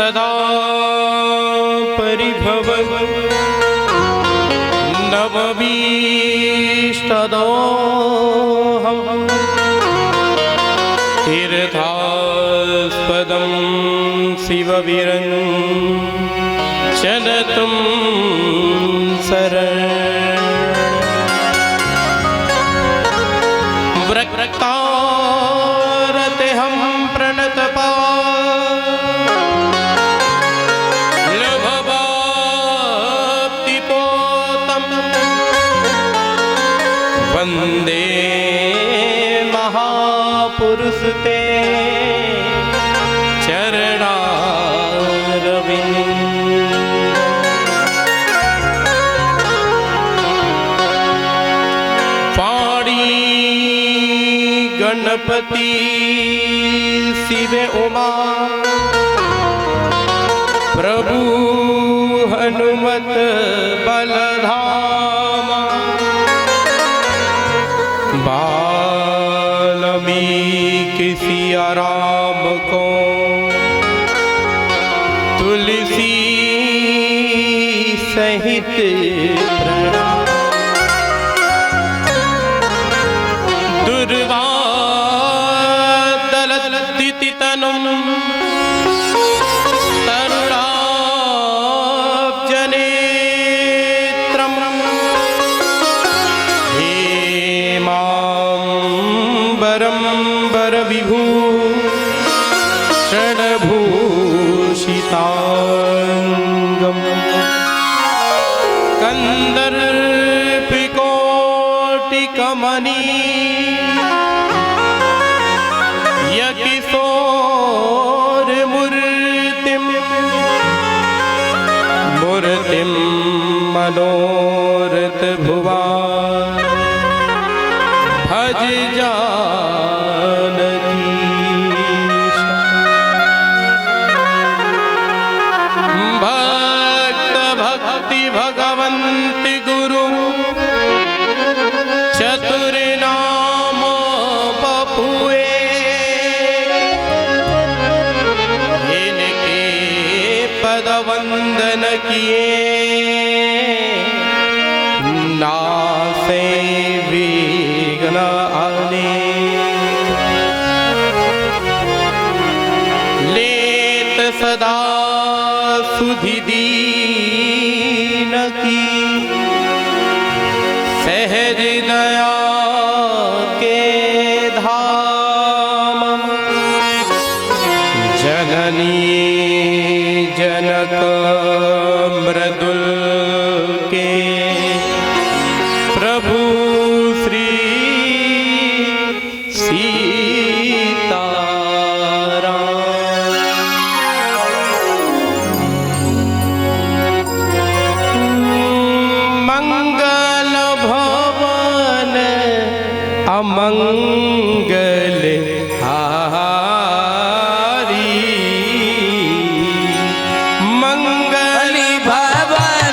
सदा परिभव नवमीष्टदोहम् तीर्थास्पदं शिवविरञ्चनतं व्रक्तारतेऽहं प्रणतपालभवाप्तिपोतं वन्दे महापुरुषते गणपति शिव उमा प्रभु हनुमत बलधाम वाल्मीकि सिया राम को तुलसी सहित प्रणाम तरुणाब्जनेत्रं हेमाम्बरं वरविभूषणभूषिताङ्गं मूर्तिं मनोरथ भुवन भज जानकी भक्त भक्ति भगवंत गुरु चतुर नाम बपुए इनके पद वंदन किए नासे विघ्न लेत सदा सुधि दीन की सहज दया के धाम जननी जनक मृदुल के प्रभु श्री सीताराम मंगल भवन अमंगल हारी मंगल भवन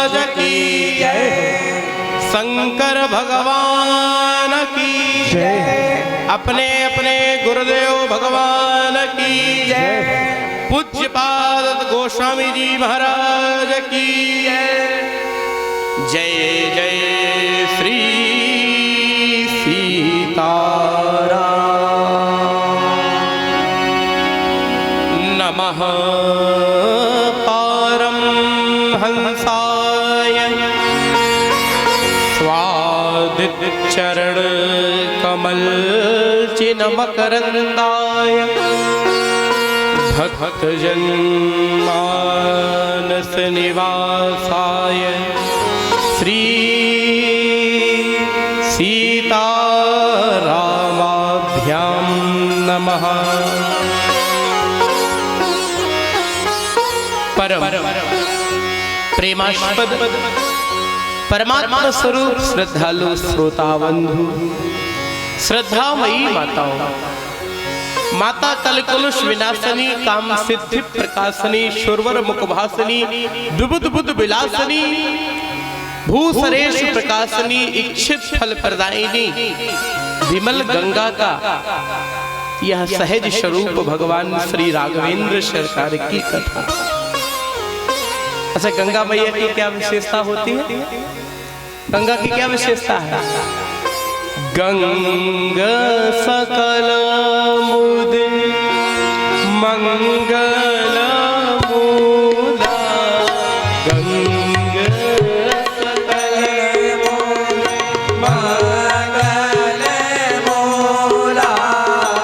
महाराज की जय, शंकर भगवान की जय, अपने अपने गुरुदेव भगवान की जय, पूज्यपाद गोस्वामी जी महाराज की जय, जय श्री सीताराम। नमः परमहंसाय स्वादिचरण कमल चिन्मकरंदाय भक्तजन मानस निवासाय श्री सीतारामाभ्यां नमः। परम प्रेमास्पद परमात्मा स्वरूप श्रद्धालु श्रोता बंधु श्रद्धामयी माताओं, माता कलकुलुष विनाशनी काम सिद्धि प्रकाशनी सुरवर मुखभासनी विबुध बुद्ध विलासनी भूसरेश प्रकाशनी इच्छित फल प्रदायिनी विमल गंगा का यह सहज स्वरूप भगवान श्री राघवेंद्र सरकार की कथा। अच्छा, गंगा मैया की क्या विशेषता होती है? गंगा की क्या विशेषता है? गंगा सकल मुद मंगल मूला, गंगा सकल मुद मंगल मूला,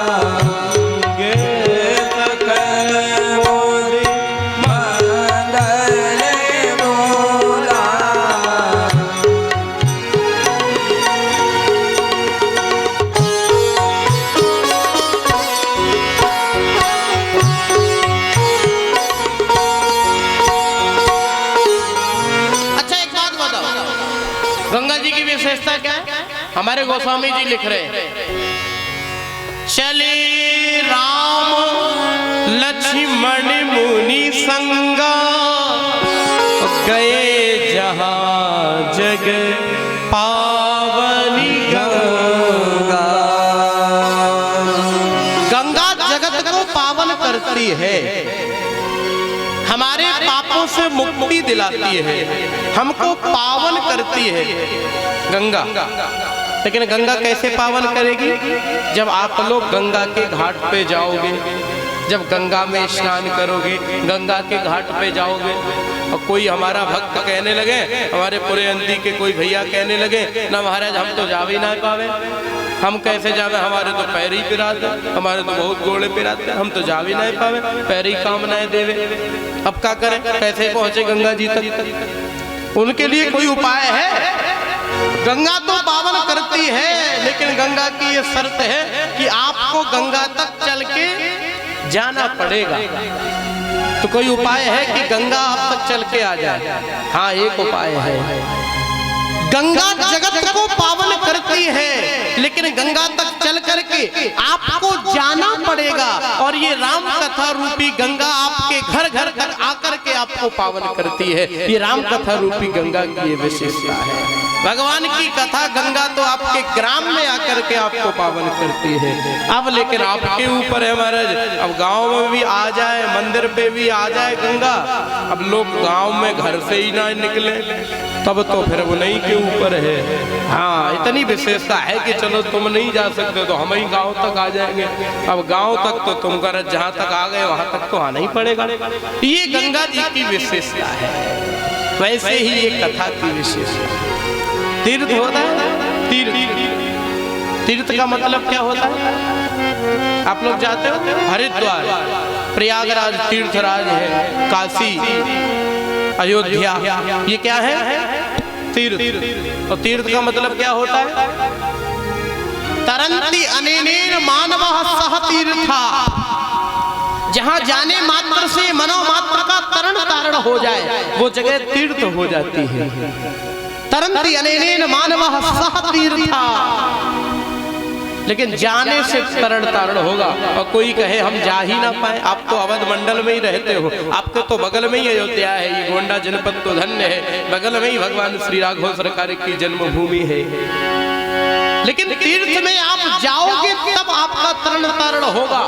गंगा सकल मुद मंगल मूला। गंगा जी की विशेषता क्या है? हमारे गोस्वामी जी लिख रहे हैं, चले राम लक्ष्मण मुनि संगा, गए जहां जग पावनी गंगा। गंगा जगत को पावन करती है, हमारे पापों से मुक्ति दिलाती है, हमको पावन करती है गंगा। लेकिन गंगा कैसे पावन करेगी? जब आप लोग गंगा के घाट पे जाओगे, जब गंगा में स्नान करोगे, गंगा के घाट पे जाओगे और कोई हमारा भक्त कहने लगे, हमारे पूरे अंती के कोई भैया कहने लगे, ना महाराज हम तो जा भी ना पावे, हम कैसे जावे, हमारे तो पैर ही पिराते, हमारे तो बहुत घोड़े पिराते, हम तो जा भी नहीं पावे, पैर ही काम नहीं देवे। अब क्या करें, कैसे पहुंचे गंगा जी तक? उनके लिए कोई उपाय है? गंगा तो पावन करती है, लेकिन गंगा की ये शर्त है कि आपको गंगा तक चल के जाना पड़ेगा। तो कोई उपाय है कि गंगा आप तक चल के आ जाए? हाँ, एक उपाय है। गंगा जगत को पावन करती है, लेकिन गंगा तक चल करके आपको जाना पड़ेगा, और ये राम कथा रूपी गंगा आपके घर घर तक आकर के आपको पावन करती है। ये राम कथा रूपी गंगा की ये विशेषता है। भगवान की कथा गंगा तो आपके ग्राम में आकर के आपको पावन करती है। अब लेकिन आपके ऊपर है महाराज, अब गांव में भी आ जाए, मंदिर पे भी आ जाए गंगा, अब लोग गांव में घर से ही ना निकले, तब तो फिर वो नहीं के ऊपर है। हाँ, इतनी विशेषता है कि चलो तुम नहीं जा सकते तो हम ही गांव तक आ जाएंगे। अब गांव तक तो तुम कर जहां तक आ गए वहां तक तो आना ही पड़ेगा। ये गंगा जी की विशेषता है। वैसे ही ये कथा की विशेषता। तीर्थ होता है, तीर्थ, तीर्थ का मतलब क्या होता है? आप लोग जाते हो हरिद्वार, प्रयागराज तीर्थराज है, काशी, अयोध्या, ये क्या है? तीर्थ। और तीर्थ का मतलब क्या होता है? तरंती अनेनेन मानवः सह तीर्था, जहां जाने मात्र से मनोमात्र का तरण तारण हो जाए वो जगह तीर्थ हो जाती है। तरंती अनेनेन मानवः सह तीर्था, लेकिन जाने से तरण तारण होगा। और कोई कहे हम जा ही ना पाए, आप तो अवध मंडल में ही रहते हो, आपके तो बगल में ही अयोध्या है, ये गोंडा जनपद तो धन्य है, बगल में ही भगवान श्री राघव सरकार की जन्मभूमि है। लेकिन तीर्थ में आप जाओगे तब आपका तरण तारण होगा।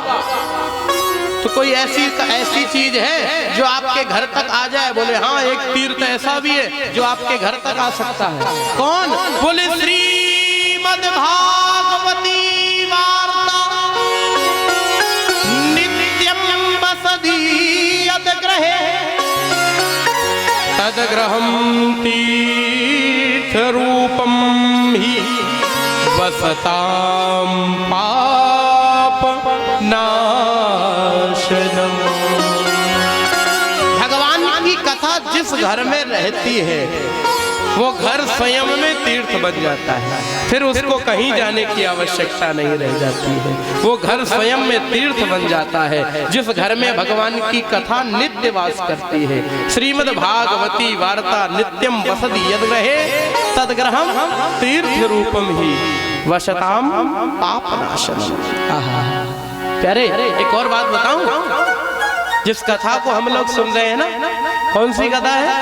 तो कोई ऐसी चीज है जो आपके घर तक आ जाए? बोले हाँ, एक तीर्थ ऐसा भी है जो आपके घर तक आ सकता है। कौन? बोले श्रीमद् भागवती वार्ता नित्यम वसदीयत ग्रहे तदग्रहम तीर्थ रूपम ही वसताम पाप नाशनम। भगवान की कथा जिस घर में रहती है वो घर स्वयं में तीर्थ बन जाता है, फिर उसको कहीं जाने की आवश्यकता नहीं रह जाती है। वो घर स्वयं में तीर्थ बन जाता है जिस घर में भगवान की कथा नित्य वास करती है। श्रीमद् भागवती वार्ता नित्यम वसति यद ग्रहे तदग्रहम तीर्थ रूपम ही वशताम पापनाशनम। प्यारे, एक और बात बताऊं, जिस कथा को हम लोग सुन रहे हैं ना, कौन सी कथा है?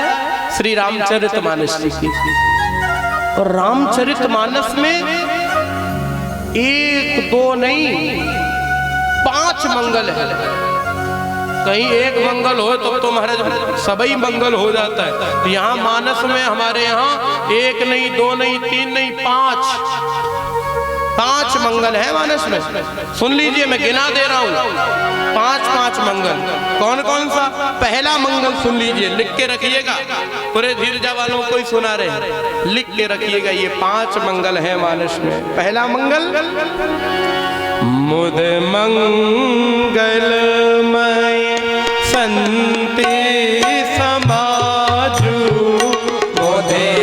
श्री रामचरितमानस की। और रामचरितमानस में एक दो नहीं 5 मंगल है। कहीं एक मंगल हो तो महाराज सभी मंगल हो जाता है। तो यहाँ मानस में हमारे यहाँ 1 नहीं 2 नहीं 3 नहीं 5 मंगल है मानस में। सुन लीजिए, मैं गिना दे रहा हूँ 5 मंगल। कौन कौन सा? पहला मंगल सुन लीजिए, लिख के रखिएगा, पूरे धीरजा वालों को ही सुना रहे, लिख के रखिएगा। ये 5 मंगल है मानस में। पहला मंगल, मुद मंगलमय संति समाजु, मुदे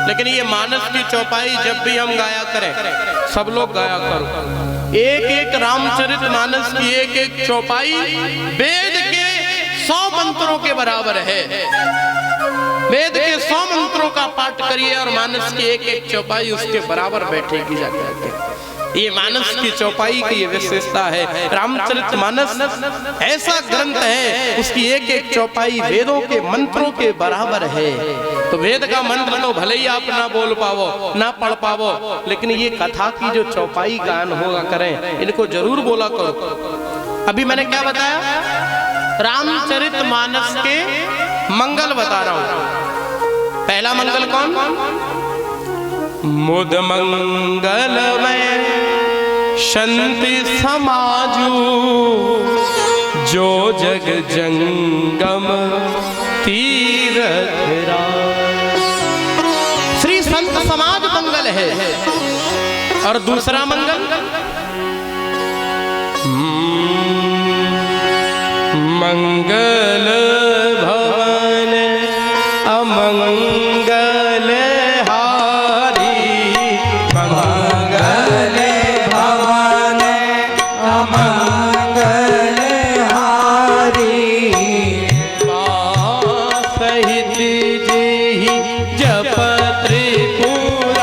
लेकिन ये मानस की चौपाई जब भी हम गाया करें, सब लोग गाया करो। एक रामचरित मानस की एक चौपाई वेद के 100 मंत्रों के बराबर है। वेद के 100 मंत्रों का पाठ करिए और मानस की एक चौपाई उसके बराबर बैठेगी जाकर। ये मानस की चौपाई की ये विशेषता है। रामचरित मानस ऐसा ग्रंथ है, उसकी एक चौपाई वेदों के मंत्रों के बराबर है। तो वेद का मंत्र तो भले ही आप ना बोल पावो, ना पढ़ पावो, लेकिन ये कथा की जो चौपाई गान होगा करें, इनको जरूर बोला करो। अभी मैंने क्या बताया? रामचरित मानस के मंगल बता रहा हूं। पहला मंगल कौन? मुद मंगलमय शांति समाजु, जो जग जंगम तीरथ राज। श्री संत समाज मंगल है। और दूसरा मंगल, मंगल भवन अमंगल हारी, मंगल भवन अमंगल हारी, मां सहित जेहि जप त्रिपुरारी,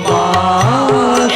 मां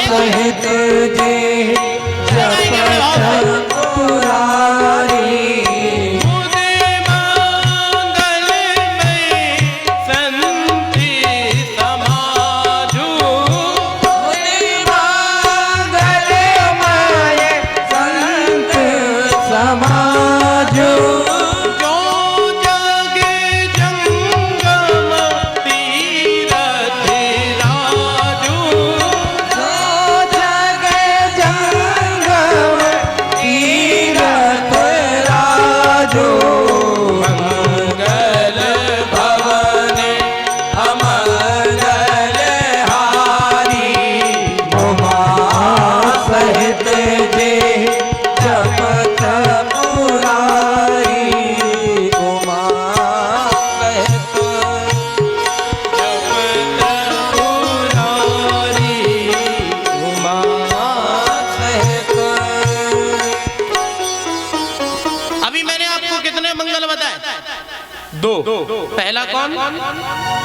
पहला कौन,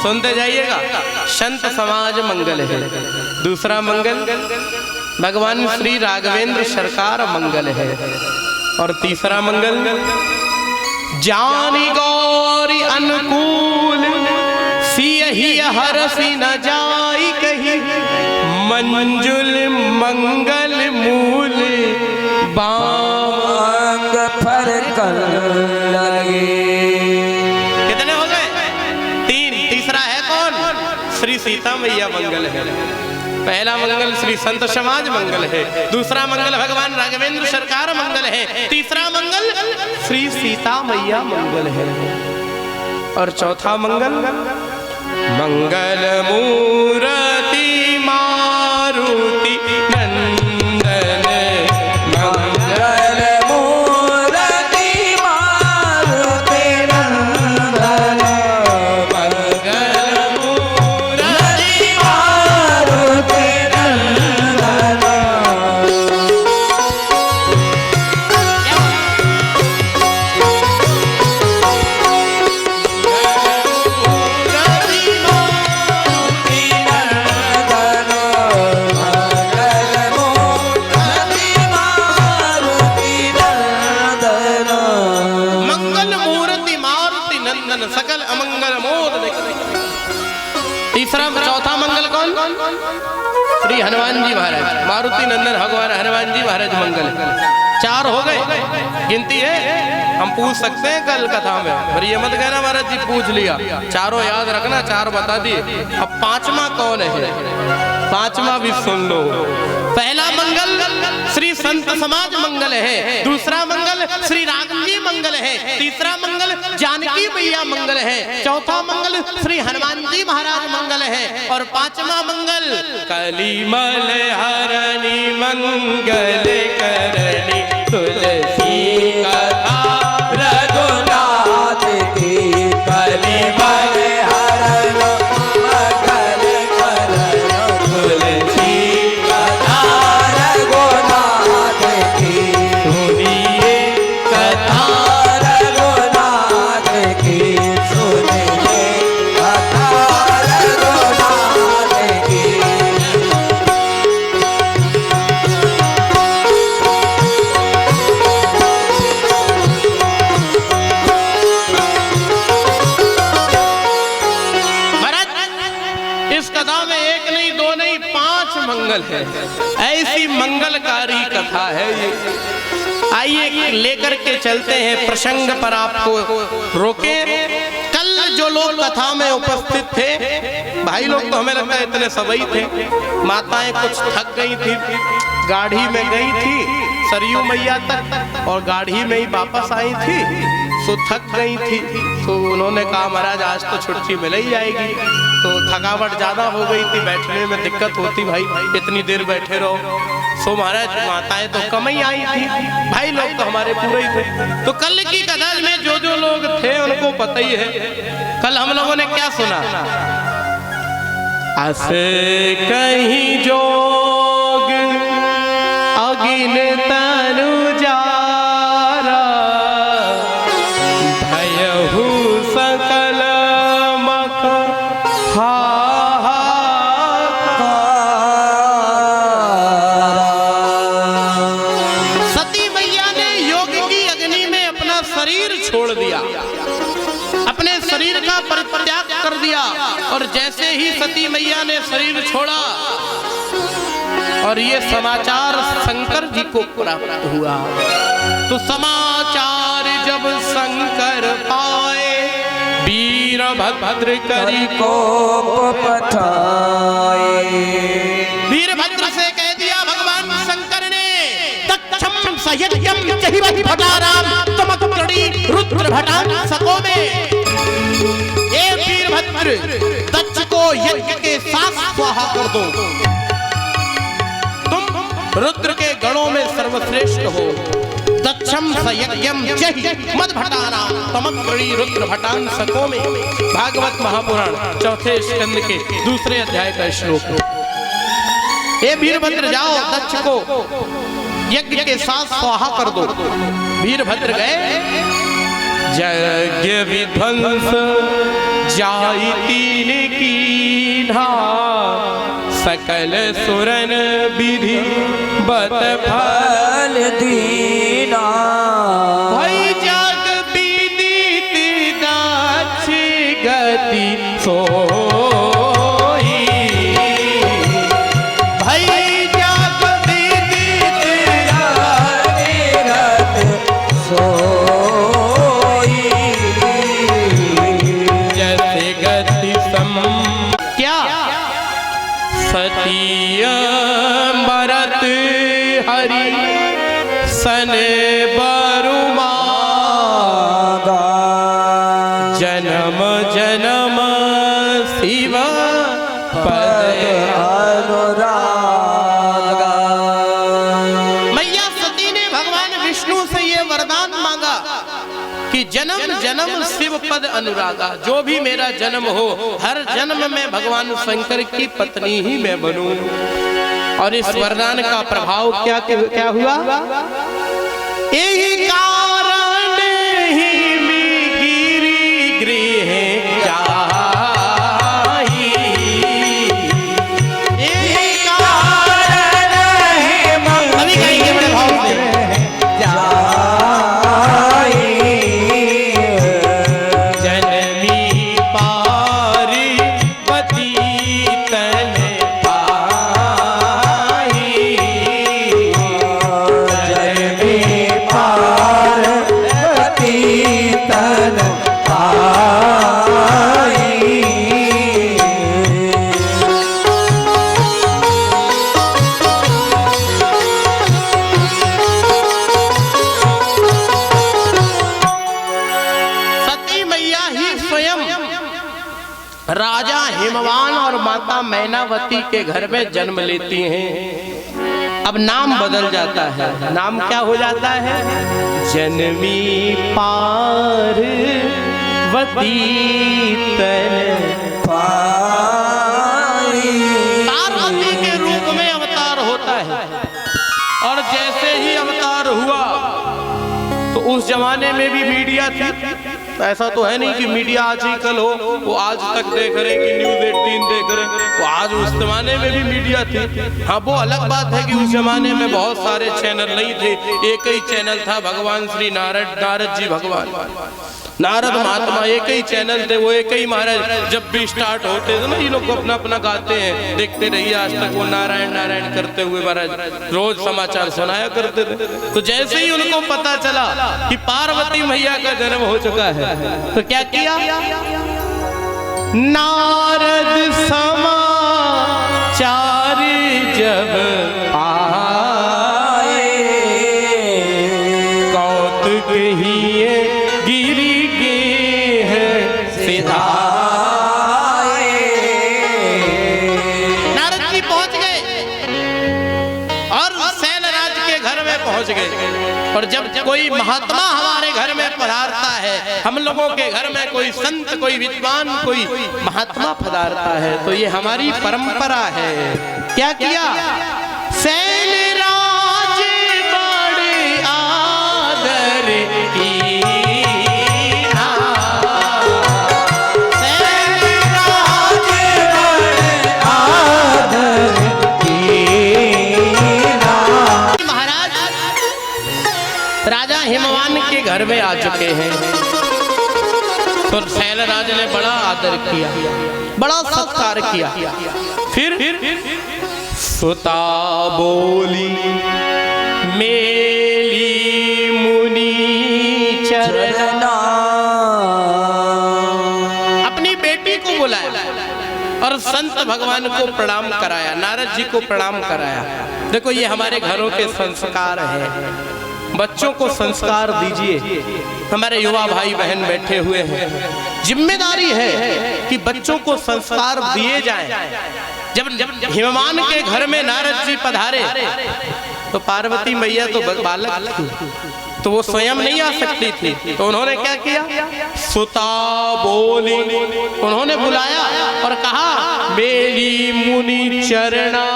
सुनते जाइएगा, संत समाज मंगल है। दूसरा मंगल भगवान श्री राघवेंद्र सरकार मंगल है। और तीसरा मंगल जानी गौरी अनुकूल सियहि हरसि न जाई कही मंजुल मंगल मूल बांग फरकन लगे। कितने हो गए? तीन। तीसरा है कौन? श्री सीता मैया मंगल है। पहला मंगल श्री संत समाज मंगल है, दूसरा मंगल भगवान राघवेंद्र सरकार मंगल है, तीसरा मंगल श्री सीता मैया मंगल है। और चौथा मंगल मंगल मूर्ति मारुति नंदन, मंगल मूर्ति मारुति नंदन, मंगल मूर्ति मारुति नंदन। सकल अमंगल मोद। तीसरा चौथा मंगल कौन? श्री हनुमान जी महाराज, मारुति नंदन भगवान हनुमान जी महाराज मंगल। चार हो गए, गिनती है, हम पूछ सकते हैं कल कथा में, पर ये मत कहना महाराज जी पूछ लिया। चारों याद रखना, चार बता दिए। अब पांचवा कौन है? पांचवा भी सुन लो। पहला मंगल श्री संत समाज मंगल है, दूसरा मंगल श्री राम जी मंगल है, तीसरा मंगल जानकी मैया मंगल है, चौथा मंगल श्री हनुमान जी महाराज मंगल है, और पांचवा मंगल कलिमल हरणी मंगल करणी तुलसी कथा रघुनाथ की। कलिमल हरणी मंगल करणी तुलसी कथा रघुनाथ की। सुनिए कथा रघुनाथ की, सुनिए कथा रघुनाथ की। इस कथा में एक नहीं, दो नहीं, 5 मंगल है। ऐसी मंगलकारी कथा है ये। आइए लेकर के चलते हैं प्रसंग पर, आपको रोके। कल जो लोग कथा में उपस्थित थे, भाई लोग तो हमें लगता है इतने सबई थे, माताएं कुछ थक गई थी, गाड़ी में गई थी सरयू मैया तक और गाड़ी में ही वापस आई थी, तो थक गई थी। तो उन्होंने कहा महाराज आज तो छुट्टी मिल ही जाएगी, तो थकावट ज्यादा हो गई थी, बैठने में दिक्कत होती, भाई इतनी देर बैठे रहो। सो महाराज माताएं तो कम ही आई थी, भाई लोग तो हमारे पूरे ही थे। तो कल की कथा में जो जो लोग थे उनको पता ही है, कल हम लोगों ने क्या सुना। अस कहीं जोग अगिन तनु जारा, भयहु सकल मख सती मैया ने योग की अग्नि में अपना शरीर छोड़ दिया, अपने शरीर का परित्याग कर दिया। और जैसे ही सती मैया ने शरीर छोड़ा और ये समाचार शंकर जी को प्राप्त हुआ, तो समाचार जब शंकर पाए, वीरभद्र करी कोप पठाए। वीरभद्र से कह दिया भगवान शंकर ने, तक्षम सयज्ञम चहिवहि भटाराम तमक्रणी रुद्र भटान सको में। ए वीरभद्र, दक्ष को यज्ञ के साथ स्वाहा कर दो, तुम रुद्र के गणों में सर्वश्रेष्ठ हो। दक्षम सयज्ञम जहि मद भटानाम तमक्रणी रुद्र भटान सको में। भागवत महापुराण चौथे स्कंद के दूसरे अध्याय का श्लोक। हे वीरभद्र जाओ, दक्ष को यज्ञ के साथ स्वाहा कर दो। वीरभद्र गए, यज्ञ विध्वंस जाई तीन कीन्हा, सकल सुरन विधि बत फल दीना। भई जग विदित दक्ष गति सोई, भई जग विदित गति सोई। जैसे गति सम क्या सतीय मरत हरि सन बरुमागा, जन्म जन्म शिव पद अनुरागा। मैया सती ने भगवान विष्णु से ये वरदान मांगा कि जन्म जन्म शिव पद अनुरागा, जो भी मेरा जन्म हो हर जन्म में भगवान शंकर की पत्नी ही मैं बनूं। और इस वरदान का प्रभाव क्या क्या हुआ? यही कारण ही गिरी गृह जाई, यही कारण ही अभी कहेंगे बड़े भाव से जाई। जननी पार्वती तन राजा हिमवान और माता मैनावती के घर में जन्म लेती हैं। अब नाम बदल जाता है। नाम क्या हो जाता है? जनमी पार्वती तन पार्वती के रूप में अवतार होता है। और जैसे ही अवतार हुआ तो उस जमाने में भी मीडिया थी। ऐसा तो है नहीं कि मीडिया आज ही कल हो, वो आज तक देख रहे कि न्यूज़ 18 देख रहे, वो आज उस जमाने में भी मीडिया थी। हाँ, वो अलग बात है कि उस जमाने में बहुत सारे चैनल नहीं थे, एक ही चैनल था, भगवान श्री नारद जी, भगवान नारद महात्मा एक ही चैनल थे, वो एक ही महाराज जब भी स्टार्ट होते थे ना, ये लोग अपना अपना गाते हैं, देखते रहिए आज तक वो नारायण नारायण करते हुए महाराज रोज समाचार सुनाया करते थे। तो जैसे ही उनको पता चला कि पार्वती मैया का जन्म हो चुका है तो क्या किया? नारद समाचार जब आए, कौतुक ही गिरी पहुंच गए। और जब कोई महात्मा हमारे घर में पधारता है, हम लोगों के घर में कोई संत, कोई विद्वान, कोई महात्मा पधारता है, तो ये हमारी परंपरा है। क्या किया? शैलराज बड़े आदर की राजा हिमवान के घर में आ चुके हैं। तो शैलराज ने बड़ा आदर किया, बड़ा सत्कार किया। फिर सुता बोली मेली मुनि चरना, अपनी बेटी को बुलाया और संत भगवान को प्रणाम कराया, नारद जी को प्रणाम कराया। देखो ये हमारे घरों के संस्कार हैं। बच्चों को संस्कार दीजिए। हमारे युवा भाई बहन बैठे हुए हैं, जिम्मेदारी है कि बच्चों को संस्कार दिए जाएं। जब हिमवान के घर में नारद जी पधारे तो पार्वती मैया तो बालक थी, तो वो स्वयं नहीं आ सकती थी, तो उन्होंने क्या किया? सुता बोली, उन्होंने बुलाया और कहा मेरी मुनि चरणा,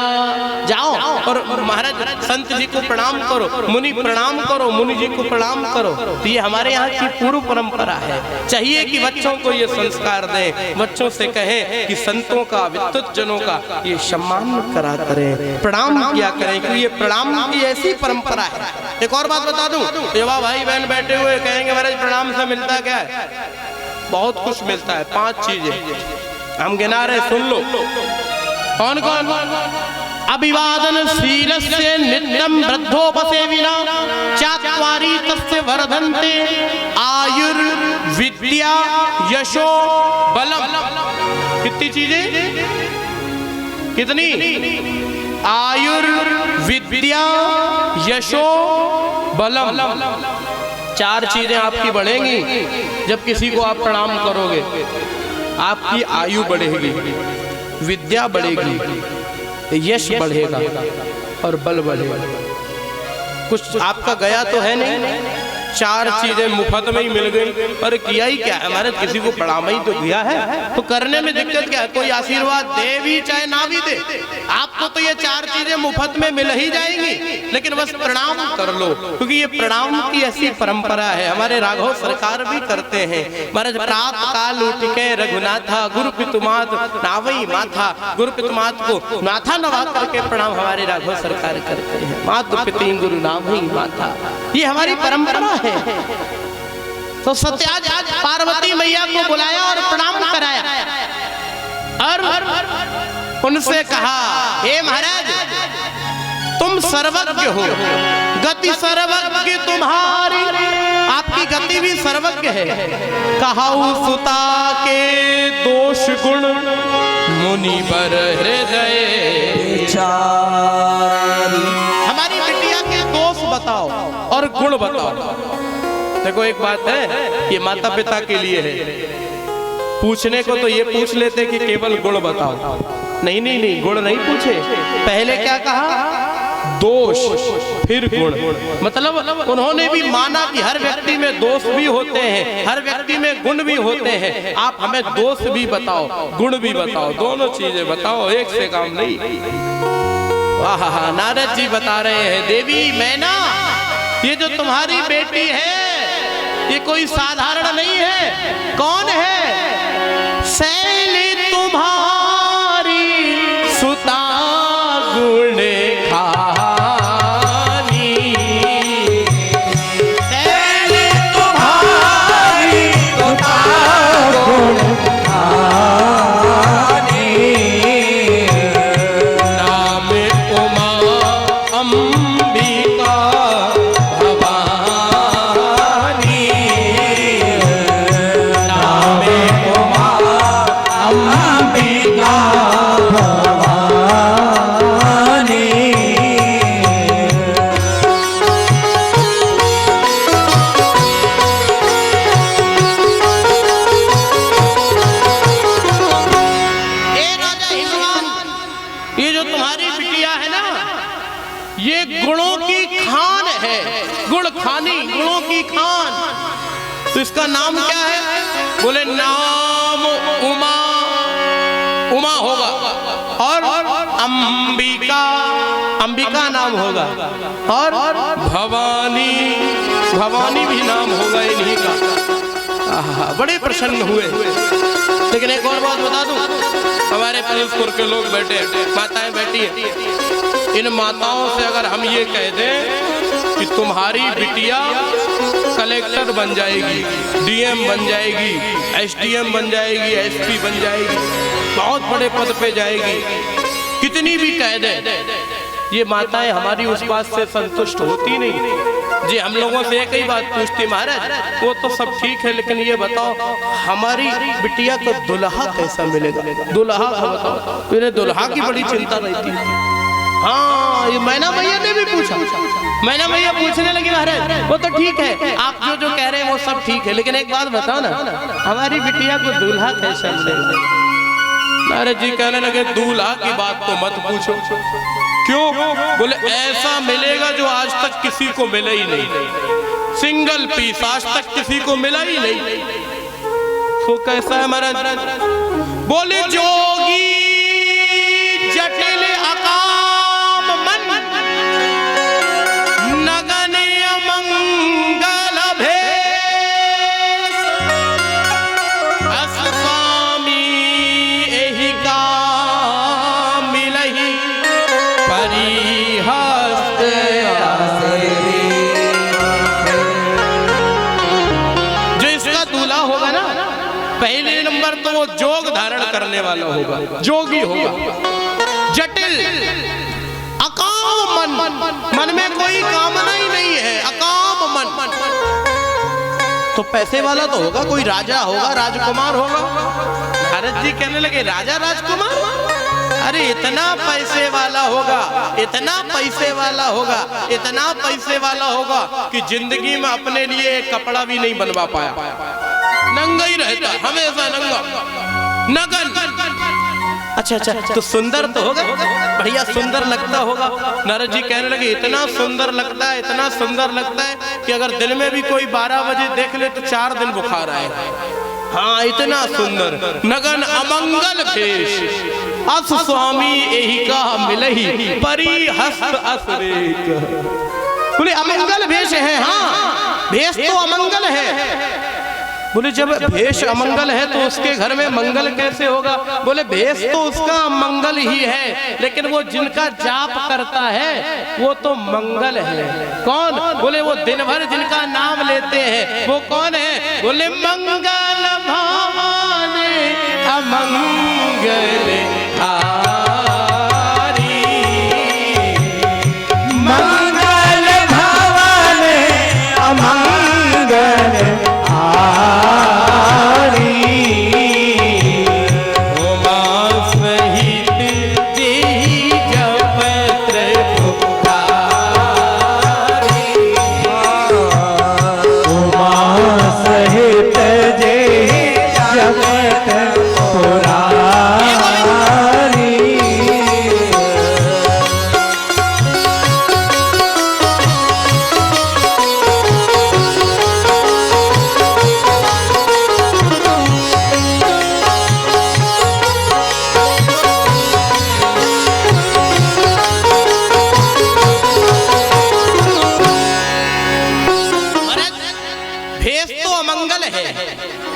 जाओ और महाराज संत जी को प्रणाम करो, मुनि प्रणाम करो, मुनि जी को प्रणाम करो। तो ये हमारे यहाँ की पूर्व परंपरा है। चाहिए कि बच्चों को ये संस्कार दें, बच्चों से कहें कि संतों का, विद्वत जनों का ये सम्मान करा करें, प्रणाम किया करें, क्योंकि ये प्रणाम की ऐसी परंपरा है। एक और बात बता दूं, युवा भाई बहन बैठे हुए कहेंगे महाराज प्रणाम से मिलता क्या है? बहुत कुछ मिलता है। 5 चीजें हम गिना रहे, सुन लो। कौन कौन? अभिवादन शीलस्य नित्यं वृद्धोपसेविना चात्वारि तस्य वर्धन्ते आयुर्विद्या यशो बलम। कितनी चीजें? कितनी? आयुर्विद्या यशो बलम। 4 चीजें आपकी बढ़ेंगी जब किसी को आप प्रणाम करोगे। आपकी आयु बढ़ेगी, विद्या बढ़ेगी, यश बढ़ेगा और बल बढ़ेगा। कुछ आपका गया तो है नहीं, 4 चीजें मुफ्त में ही मिल गई। पर किया ही क्या है? हमारे किसी को प्रणाम ही तो किया है, तो करने में दिक्कत क्या है? कोई आशीर्वाद दे भी चाहे ना भी दे, आपको तो ये 4 चीजें मुफ्त में मिल ही जाएंगी, लेकिन बस प्रणाम कर लो, क्योंकि ये प्रणाम की ऐसी परंपरा है। हमारे राघव सरकार भी करते हैं। महाराज प्रात काल उठ के रघुनाथा गुरु पितुमात नावई माथा, गुरु पितुमात को माथा नवा करके प्रणाम हमारे राघव सरकार करते हैं। मातु पिति गुरु नावई माथा, ये हमारी परंपरा है। तो सत्याज पार्वती मैया को बुलाया और प्रणाम कराया और उनसे कहा, हे महाराज तुम सर्वज्ञ हो, गति सर्वज्ञ तुम्हारी, आपकी गति भी सर्वज्ञ है। कहाऊ सुता के दोष गुण मुनि बर हृदय, हमारी बिटिया के दोष बताओ और गुण बताओ। देखो एक बात है, ये माता पिता के लिए है। पूछने को तो ये पूछ लेते कि केवल गुण बताओ, नहीं नहीं नहीं, गुण नहीं पूछे। पहले क्या कहा? दोष फिर गुण। मतलब उन्होंने भी माना कि हर व्यक्ति में दोष भी होते हैं, हर व्यक्ति में गुण भी होते हैं। आप हमें दोष भी बताओ, गुण भी बताओ, दोनों चीजें बताओ, एक से काम नहीं। वाह, नारद जी बता रहे हैं, देवी मैना ये जो तुम्हारी बेटी है ये कोई साधारण नहीं है। कौन है? शैली तुम्हारी सुता गुण खानी, शैली तुम्हारी सुता गुण खानी, नाम उमा अंबिका तो इसका नाम क्या है? बोले नाम उमा, उमा होगा, और अंबिका, अंबिका नाम होगा, और भवानी, भवानी भी नाम होगा इन्हीं का। बड़े प्रसन्न हुए। लेकिन एक और बात बता दूं, हमारे परेशपुर के लोग बैठे, माताएं बैठी हैं, इन माताओं से अगर हम ये कह दें कि तुम्हारी बिटिया कलेक्टर बन जाएगी, डीएम बन जाएगी, एसडीएम बन जाएगी, एसपी बन जाएगी, बहुत बड़े पद पे जाएगी, कितनी भी कह दे, ये माताएं हमारी उस बात से संतुष्ट होती नहीं जी। हम लोगों से एक ही बात पूछती, महाराज वो तो सब ठीक है, लेकिन ये बताओ हमारी बिटिया को दुल्हा कैसा मिलेगा? दुल्हा का बताओ। मेरे दुल्हा की बड़ी चिंता रहती है। हाँ, ये मैना भैया ने भी पूछा। मैना भैया पूछने लगी, महाराज वो तो ठीक है, आप जो कह रहे हैं वो सब ठीक है, लेकिन एक बात बताओ ना, हमारी बिटिया को दूल्हा कैसा मिलेगा? महाराज जी कहने लगे, दूल्हा की बात तो मत पूछो। क्यों? बोले ऐसा मिलेगा जो आज तक किसी को मिला ही नहीं, सिंगल पीस आज तक किसी को मिला ही नहीं। तो कैसा है महाराज? बोले जोगी जटिल अकाम मन धारण करने वाला होगा, जोगी होगा। जटिल अकाम मन, मन में कोई कामना ही नहीं है, अकाम मन। तो पैसे वाला तो होगा, कोई राजा होगा, राजकुमार होगा। नारद जी कहने लगे राजा राजकुमार? अरे इतना पैसे वाला होगा, इतना पैसे वाला होगा, इतना पैसे वाला होगा कि जिंदगी में अपने लिए एक कपड़ा भी नहीं बनवा पाया, नंगा ही रहता, हमेशा नंगा, नगन। अच्छा, तो सुंदर तो होगा, बढ़िया सुंदर लगता होगा। नारद जी कहने लगे इतना सुंदर लगता है, इतना सुंदर लगता है कि अगर दिन में भी कोई 12 बजे देख ले तो 4 दिन बुखार आए। हाँ, इतना सुंदर। नगन अमंगल भेष, अस स्वामी एही का मिलही, परी हस्त असरेक। बोले अमंगल भेष है। हाँ, भेष तो अमंगल है। बोले जब भेष अमंगल है तो उसके घर में मंगल कैसे होगा? बोले भेष तो उसका मंगल ही है, लेकिन वो जिनका जाप करता है वो तो मंगल है। कौन? बोले वो दिन भर जिनका नाम लेते हैं वो कौन है? बोले मंगल भवाने अमंगल हारी, मंगल भवाने अमंगल हारी, उमा सहित देहि जपत पुकारी, उमा सहित देहि जपत पुकारी।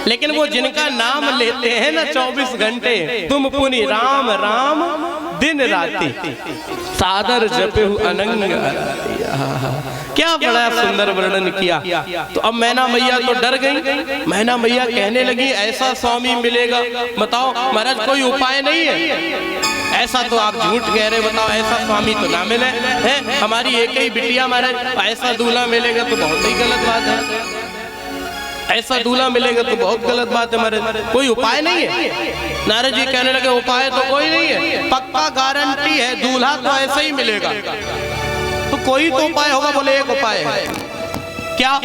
लेकिन वो जिनका नाम लेते हैं ना 24 घंटे, तुम पुनि राम राम दिन राति, सादर जपे अनंग। क्या बड़ा सुंदर वर्णन किया। तो अब मैना मैया तो डर गई। मैना मैया कहने लगी ऐसा स्वामी मिलेगा, बताओ महाराज कोई उपाय नहीं है? ऐसा तो आप झूठ कह रहे, बताओ ऐसा स्वामी तो ना मिले है, हमारी एक ही बिटिया महाराज, ऐसा दूल्हा मिलेगा तो बहुत ही गलत बात है, ऐसा दूल्हा मिलेगा तो बहुत गलत बात है महाराज, कोई उपाय नहीं है? नारद जी कहने लगे उपाय तो कोई नहीं है, पक्का गारंटी है दूल्हा तो ऐसा ही मिलेगा। तो कोई तो उपाय होगा। बोले एक उपाय है। क्या?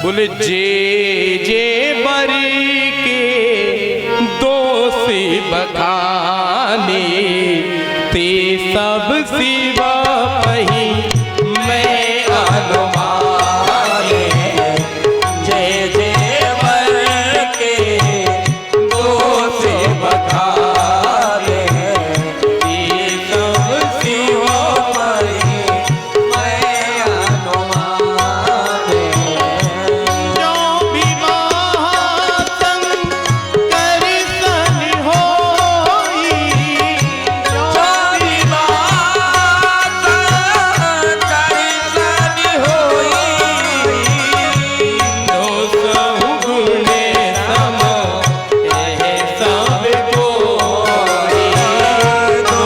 बोले जे जे बरी के दोषी बखाने, ते सब शिवा पही मैं अनुमाने, जय जय बर के दोषी बखाने, ते सब शिवा पही मैं अनुमाने, जो विवाह शंकर सन होई, जो विवाह शंकर सन होई, दो सहु गुणे सम एहे सब कोई, दो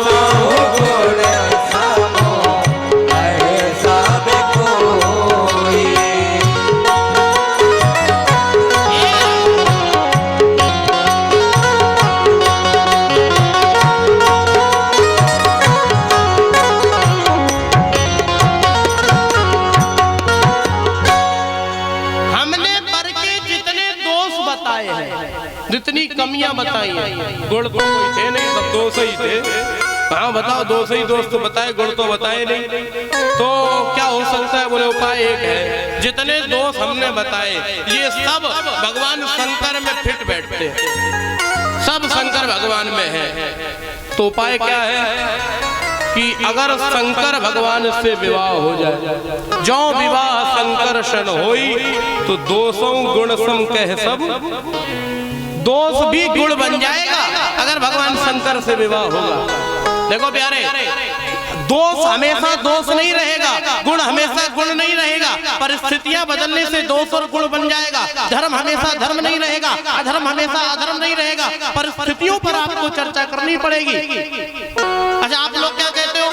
सहु गुणे सम एहे सब कोई। हमने बर के जितने दोष बताए हैं, जितनी कमियां बताई हैं, गुण तो कोई थे नहीं, सब दोष ही थे। हाँ बताओ, दोष ही दोष तो बताए, गुण तो बताए नहीं। तो क्या हो सकता है? बोले उपाय एक है, जितने दोष हमने बताए ये सब भगवान शंकर में फिट बैठते हैं, सब शंकर भगवान में है। तो उपाय क्या है कि अगर शंकर भगवान से विवाह हो जाए, जो विवाह शंकर शन होई, तो दोषों गुण सम कह सब, दोष भी गुण बन जाएगा अगर भगवान शंकर से विवाह होगा। देखो प्यारे, दोष हमेशा दोष नहीं रहेगा, गुण हमेशा गुण नहीं रहेगा, परिस्थितियां बदलने से दोष और गुण बन जाएगा। धर्म हमेशा धर्म नहीं रहेगा, अधर्म हमेशा अधर्म नहीं रहेगा, परिस्थितियों पर आपको चर्चा करनी पड़ेगी। अच्छा, आप लोग क्या कहते हो?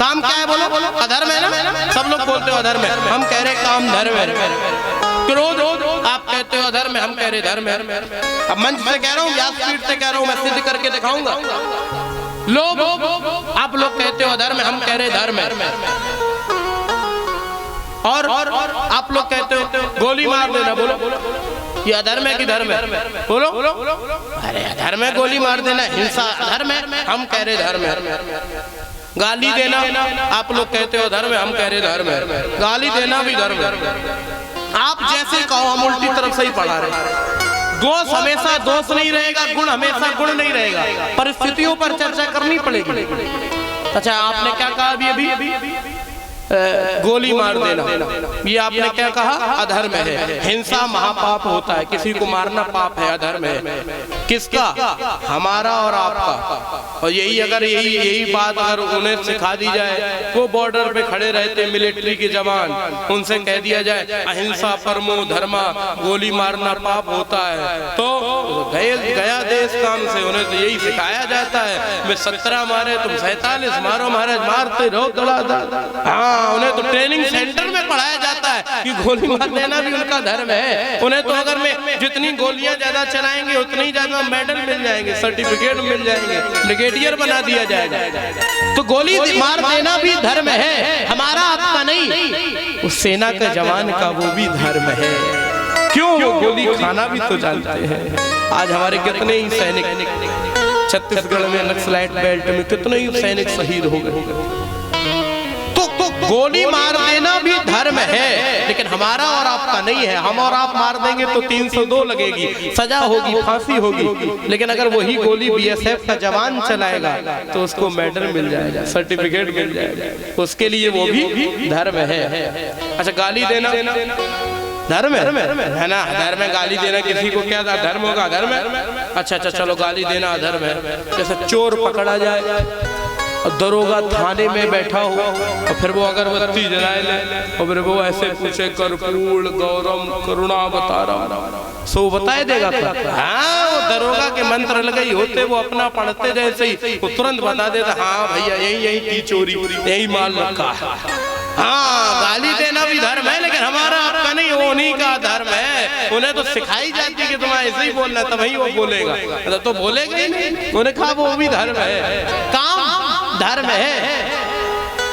काम क्या है? बोलो। अधर्म है ना? सब लोग बोलते हो अधर्म है, हम कह रहे काम धर्म है। क्रोध आप कहते हो अधर्म है, हम कह रहे धर्म है। अब मंच से कह रहा हूँ, व्यासपीठ से कह रहा हूँ, मैं सिद्ध करके दिखाऊंगा। लोग आप लोग कहते हो अधर्म है, हम कह रहे धर्म है। और आप लोग कहते हो गोली मार देना, बोलो ये अधर्म है कि धर्म है? बोलो। अरे अधर्म है गोली मार देना, हिंसा अधर्म है, हम कह रहे धर्म है। गाली देना आप लोग कहते हो धर्म है, हम कह रहे धर्म है। गाली देना भी धर्म है। आप जैसे कहो, हम उल्टी तरफ से ही पढ़ा रहे। दोष हमेशा दोष नहीं रहेगा, गुण हमेशा गुण नहीं रहेगा, परिस्थितियों पर चर्चा करनी पड़ेगी। अच्छा, आपने क्या कहा अभी? गोली मार देना, ये आपने क्या कहा? अधर्म है। हिंसा महापाप होता है, किसी को मारना पाप है, अधर्म है। किसका? हमारा और आपका। और यही बात अगर उन्हें सिखा दी जाए, वो बॉर्डर पे खड़े रहते मिलिट्री के जवान, उनसे कह दिया जाए अहिंसा परमो धर्मा, गोली मारना पाप होता है, तो गया देश काम से। उन्हें तो यही सिखाया जाता है, मैं 17 मारे तुम 47 मारो महाराज, मारते रहो दड़ा। हाँ, उन्हें तो ट्रेनिंग सेंटर में पढ़ाया जाता है कि गोली मार देना भी उनका धर्म है। उन्हें तो अगर मैं जितनी गोलियां ज्यादा चलाएंगे उतनी ही ज्यादा मेडल मिल जाएंगे, सर्टिफिकेट मिल जाएंगे, ब्रिगेडियर बना दिया जाएगा। तो गोली मार देना भी धर्म है, हमारा आपका नहीं, उस सेना का जवान का वो भी धर्म है। क्यों? वो गोली खाना भी तो जानते हैं। आज हमारे कितने ही सैनिक छत्तीसगढ़ में नक्सलाइट बेल्ट में कितने ही सैनिक शहीद हो गए। गोली मार देना भी धर्म है, लेकिन हमारा और आपका नहीं है। हम और आप मार देंगे तो 302 लगेगी, सजा होगी, फांसी होगी। लेकिन अगर वही गोली बीएसएफ का जवान चलाएगा तो उसको मेडल मिल जाएगा, सर्टिफिकेट मिल जाएगा, उसके लिए वो भी धर्म है। अच्छा, गाली देना धर्म है ना? धर्म है गाली देना, किसी को क्या धर्म होगा? धर्म है। अच्छा, चलो गाली देना धर्म है। जैसे चोर पकड़ा जाए और दरोगा थाने में बैठा हो और फिर वो अगरबत्ती जलाए ले और फिर वो ऐसे पूछे कर्पूर गौरम करुणावतारम, सो बताए देगा। हाँ, वो दरोगा के मंत्र लगे ही होते, वो अपना पढ़ते जैसे ही वो तुरंत बता देता, हाँ भैया यही की चोरी, यही माल रखा है। हाँ, गाली देना भी धर्म है, लेकिन हमारा आपका नहीं, वो उन्हीं का धर्म है। उन्हें तो सिखाई जाती है कि तुम्हें ऐसे ही बोलना, तभी वो बोलेगा, तो बोलेगा ही नहीं। उन्हें कहा वो भी धर्म है। काम धर्म है,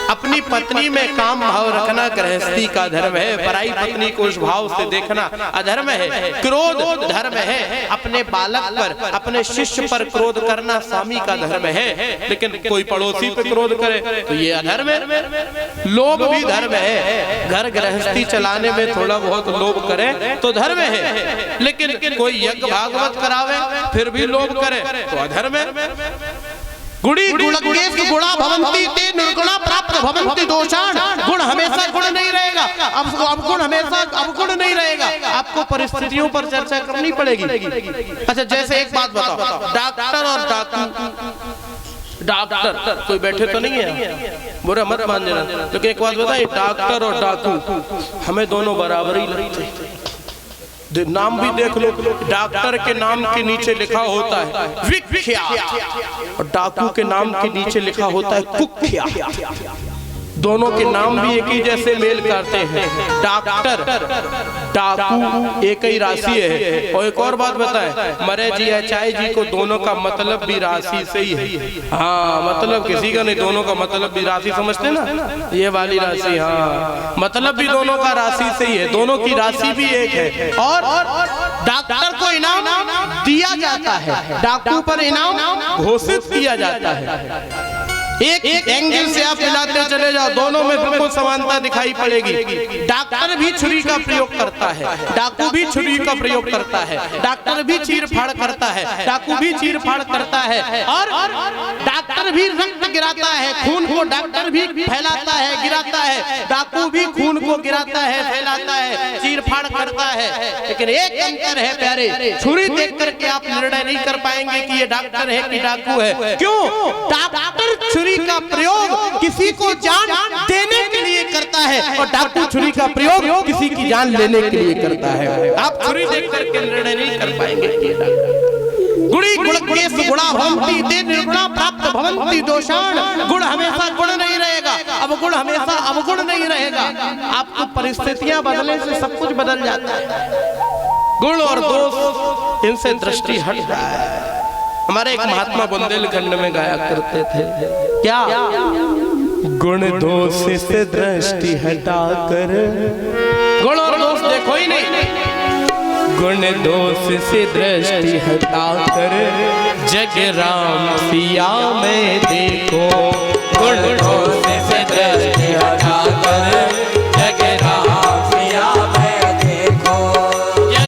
अपनी पत्नी में काम भाव रखना गृहस्थी का धर्म है, पराई पत्नी को उस भाव से देखना अधर्म है। क्रोध धर्म है, अपने बालक पर, अपने शिष्य पर क्रोध करना स्वामी का धर्म है, लेकिन कोई पड़ोसी पे क्रोध करे तो ये अधर्म है। लोभ भी धर्म है, घर गृहस्थी चलाने में थोड़ा बहुत लोभ करे तो धर्म है, लेकिन कोई यज्ञ भागवत करावे फिर भी लोभ करे तो अधर्म है। गुड़ी गुणज्ञेषु गुणा भवन्ति ते निर्गुणा प्राप्त भवन्ति दोषान्। गुण हमेशा गुण नहीं रहेगा, अब गुण हमेशा अवगुण नहीं रहेगा, आपको परिस्थितियों पर चर्चा करनी पड़ेगी। अच्छा, जैसे एक बात बताओ, डॉक्टर और डाकू, डॉक्टर कोई बैठे तो नहीं है, बुरा मत मान देना, लेकिन एक बात बताइए, डॉक्टर और डाकू हमें दोनों बराबर ही लगते हैं। नाम भी देख लो, डॉक्टर के नाम के नीचे लिखा होता है विख्यात और डाकू के नाम के नीचे लिखा होता है कुख्यात। दोनों के नाम भी एक ही जैसे मेल करते हैं, डॉक्टर डाकू एक ही राशि है। और एक और बात बताए, मरे जी या चाय जी को दोनों का मतलब भी राशि से ही है। हाँ, मतलब किसी का नहीं, दोनों का मतलब भी राशि, समझते ना, ये वाली राशि। हाँ, मतलब भी दोनों का राशि से ही है, दोनों की राशि भी एक है। और डॉक्टर को इनाम दिया जाता है, डाकू पर इनाम घोषित किया जाता है। एक एंगल से आप मिलाते चले जाओ, दोनों में बिल्कुल समानता दिखाई पड़ेगी। डॉक्टर भी छुरी का प्रयोग करता है, डाकू भी छुरी का प्रयोग करता है, डॉक्टर भी चीर फाड़ करता है, डाकू भी चीर फाड़ करता है, और डॉक्टर भी रक्त गिराता है, खून को डॉक्टर भी फैलाता है, गिराता है, डाकू भी खून को गिराता है, फैलाता है, चीर फाड़ करता है। लेकिन एक अंतर है प्यारे, छुरी देख करके आप निर्णय नहीं कर पाएंगे कि ये डॉक्टर है कि डाकू है। क्यों? डॉक्टर छुरी का प्रयोग किसी को जान देने के लिए करता है और डाकू छुरी का प्रयोग किसी की जान लेने के लिए करता है। आप छुरी देख करके निर्णय नहीं कर पाएंगे कि ये डॉक्टर। गुड़ी गुणकेश गुणा भवन्ति ते निर्गुणा प्राप्त भवन्ति दोषान। गुण हमेशा गुण नहीं रहेगा, अवगुण हमेशा अवगुण नहीं रहेगा। आपको परिस्थितियां बदलने से सब कुछ बदल जाता है। गुण और दोष, इनसे दृष्टि हट रहा है। हमारे एक महात्मा बुंदेलखंड में गाया करते थे, क्या? गुण दोष से दृष्टि हटाकर, गुण और दोष देखो ही नहीं, गुण दोष से दृष्टि हटाकर जग राम सिया में देखो।